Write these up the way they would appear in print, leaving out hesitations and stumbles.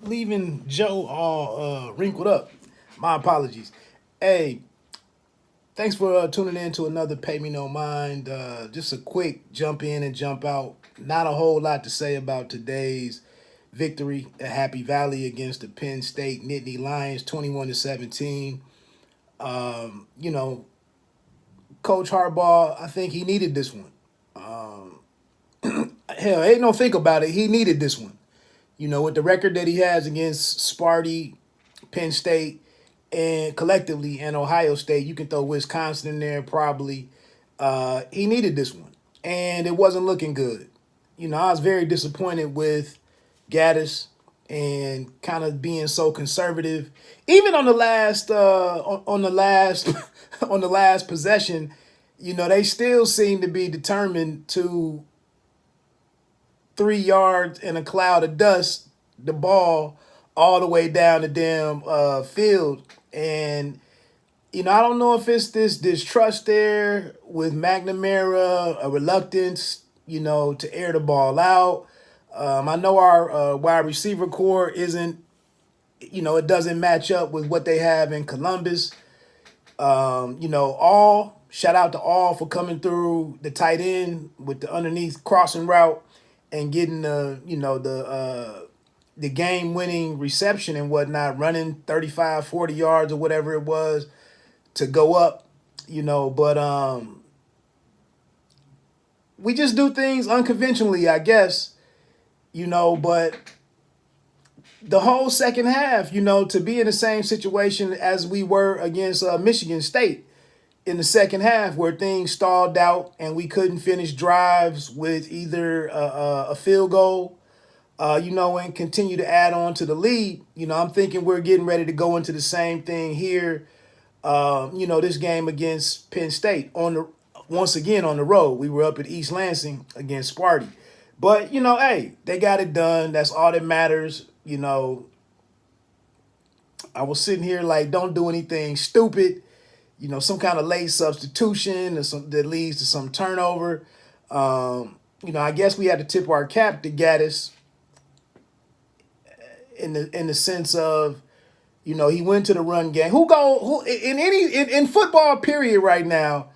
leaving Joe all wrinkled up. My apologies. Hey, thanks for tuning in to another Pay Me No Mind. Just a quick jump in and jump out. Not a whole lot to say about today's victory at Happy Valley against the Penn State Nittany Lions, 21-17. You know, Coach Harbaugh, I think he needed this one. Hell, ain't no think about it. He needed this one. With the record that he has against Sparty, Penn State, and collectively and Ohio State, you can throw Wisconsin in there probably. He needed this one, and it wasn't looking good. I was very disappointed with Gaddis and kind of being so conservative. Even on the last on the last on the last possession, they still seem to be determined to 3 yards in a cloud of dust, the ball all the way down the damn field. And, I don't know if it's this distrust there with McNamara, a reluctance, to air the ball out. I know our wide receiver core isn't, it doesn't match up with what they have in Columbus. All shout out to All for coming through the tight end with the underneath crossing route and getting the game winning reception and whatnot, running 35, 40 yards or whatever it was to go up, but we just do things unconventionally, I guess, but the whole second half, to be in the same situation as we were against Michigan State in the second half where things stalled out and we couldn't finish drives with either a field goal, and continue to add on to the lead. I'm thinking we're getting ready to go into the same thing here, this game against Penn State once again on the road. We were up at East Lansing against Sparty. But, hey, they got it done. That's all that matters. I was sitting here like, don't do anything stupid. Some kind of late substitution or that leads to some turnover. I guess we had to tip our cap to Gaddis in the sense of, he went to the run game. Who in football period right now,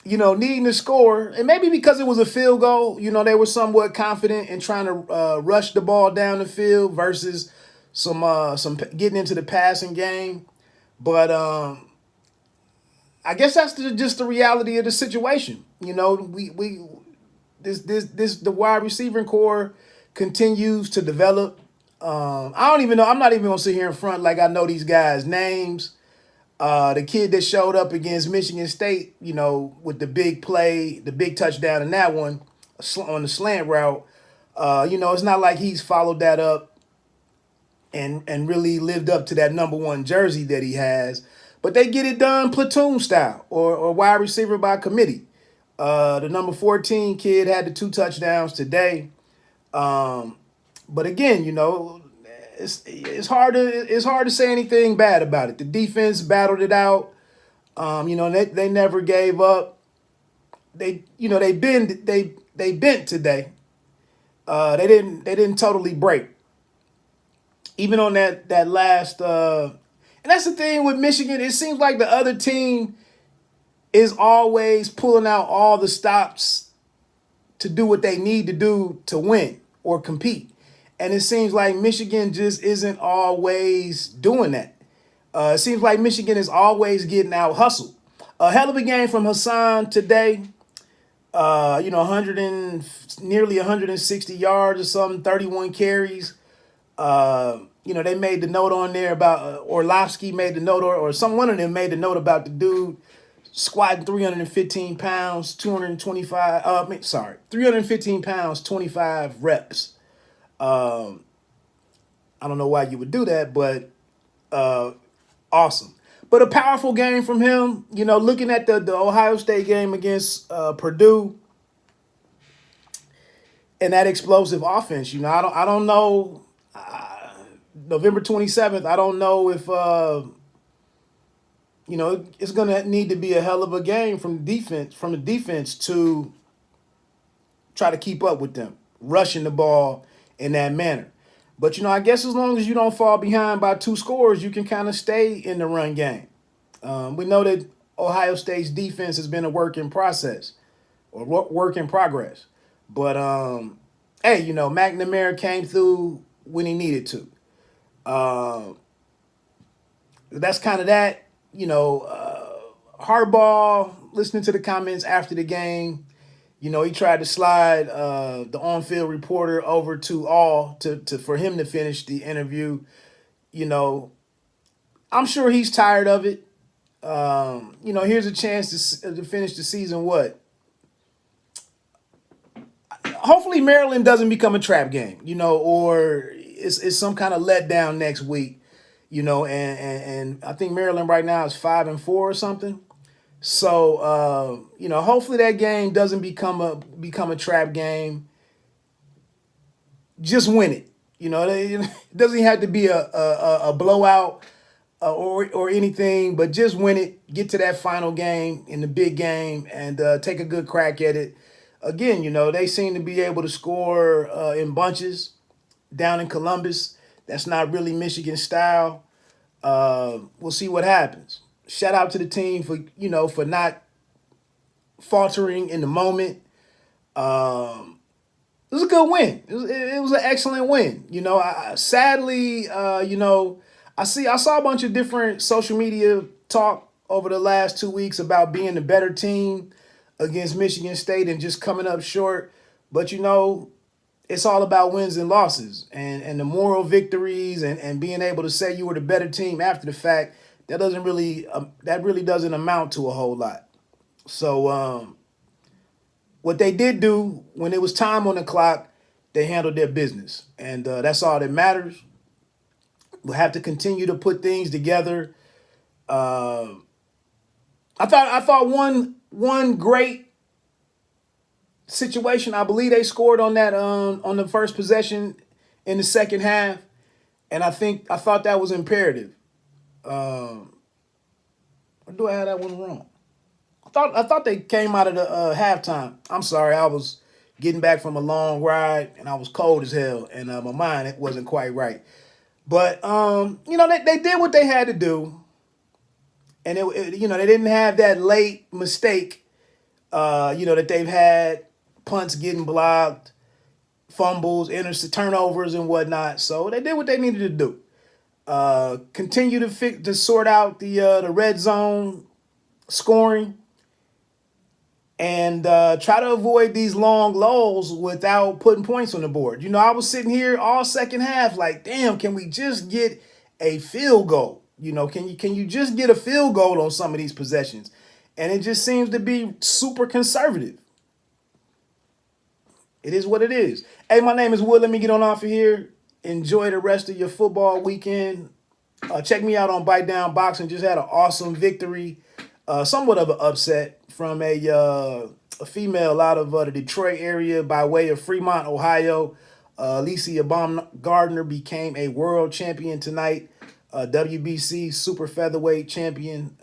needing to score, and maybe because it was a field goal, they were somewhat confident in trying to rush the ball down the field versus some getting into the passing game. But I guess that's just the reality of the situation. We the wide receiver core continues to develop. I don't even know. I'm not even gonna sit here in front like I know these guys' names. The kid that showed up against Michigan State, with the big play, the big touchdown in that one on the slant route. It's not like he's followed that up and really lived up to that number one jersey that he has. But they get it done platoon style or wide receiver by committee. The number 14 kid had the 2 touchdowns today. But again, it's hard to say anything bad about it. The defense battled it out. They never gave up. They bent today. They didn't totally break. Even on that last and that's the thing with Michigan, it seems like the other team is always pulling out all the stops to do what they need to do to win or compete. And it seems like Michigan just isn't always doing that. It seems like Michigan is always getting out hustled. A hell of a game from Hassan today. 100 nearly 160 yards or something, 31 carries. They made the note on there about Orlovsky made the note, or one of them made the note about the dude squatting 315 pounds, 315 pounds, 25 reps. I don't know why you would do that, but awesome. But a powerful game from him. Looking at the Ohio State game against Purdue and that explosive offense. I don't know. November 27th, I don't know if it's gonna need to be a hell of a game from the defense to try to keep up with them, rushing the ball in that manner. But, I guess as long as you don't fall behind by 2 scores, you can kind of stay in the run game. We know that Ohio State's defense has been a work in process or work in progress. But, hey, McNamara came through when he needed to. That's kind of that. Harbaugh, listening to the comments after the game, he tried to slide the on-field reporter over to for him to finish the interview. I'm sure he's tired of it. Here's a chance to finish the season. Hopefully Maryland doesn't become a trap game, or it's some kind of letdown next week, and I think Maryland right now is 5-4 or something. So hopefully that game doesn't become a trap game. Just win it. It doesn't have to be a blowout or anything, but just win it. Get to that final game in the big game and take a good crack at it. Again, they seem to be able to score in bunches down in Columbus. That's not really Michigan style. We'll see what happens. Shout out to the team for not faltering in the moment. It was a good win. It was an excellent win. Sadly, I saw a bunch of different social media talk over the last 2 weeks about being the better team against Michigan State and just coming up short. But it's all about wins and losses and the moral victories and being able to say you were the better team after the fact. That really doesn't amount to a whole lot. So what they did do when it was time on the clock, they handled their business, and that's all that matters. We'll have to continue to put things together. I thought one great situation. I believe they scored on that on the first possession in the second half, and I thought that was imperative. Or do I have that one wrong? I thought they came out of the halftime. I'm sorry, I was getting back from a long ride and I was cold as hell, and my mind it wasn't quite right. But they did what they had to do, and they didn't have that late mistake. That they've had punts getting blocked, fumbles, turnovers, and whatnot. So they did what they needed to do. Continue to sort out the red zone scoring, and try to avoid these long lulls without putting points on the board. I was sitting here all second half like, damn, can we just get a field goal? Can you just get a field goal on some of these possessions? And it just seems to be super conservative. It is what it is. Hey, my name is Wood. Let me get on off of here. Enjoy the rest of your football weekend. Check me out on Bite Down Boxing. Just had an awesome victory. Somewhat of an upset from a female out of the Detroit area by way of Fremont, Ohio. Alicia Baumgardner became a world champion tonight. WBC super featherweight champion.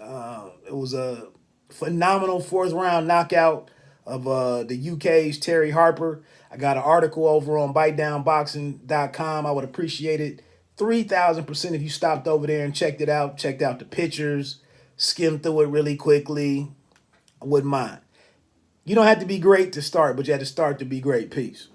It was a phenomenal 4th-round knockout of the UK's Terry Harper. I got an article over on bitedownboxing.com. I would appreciate it 3,000% if you stopped over there and checked it out. Checked out the pictures, skimmed through it really quickly. I wouldn't mind. You don't have to be great to start, but you have to start to be great. Peace.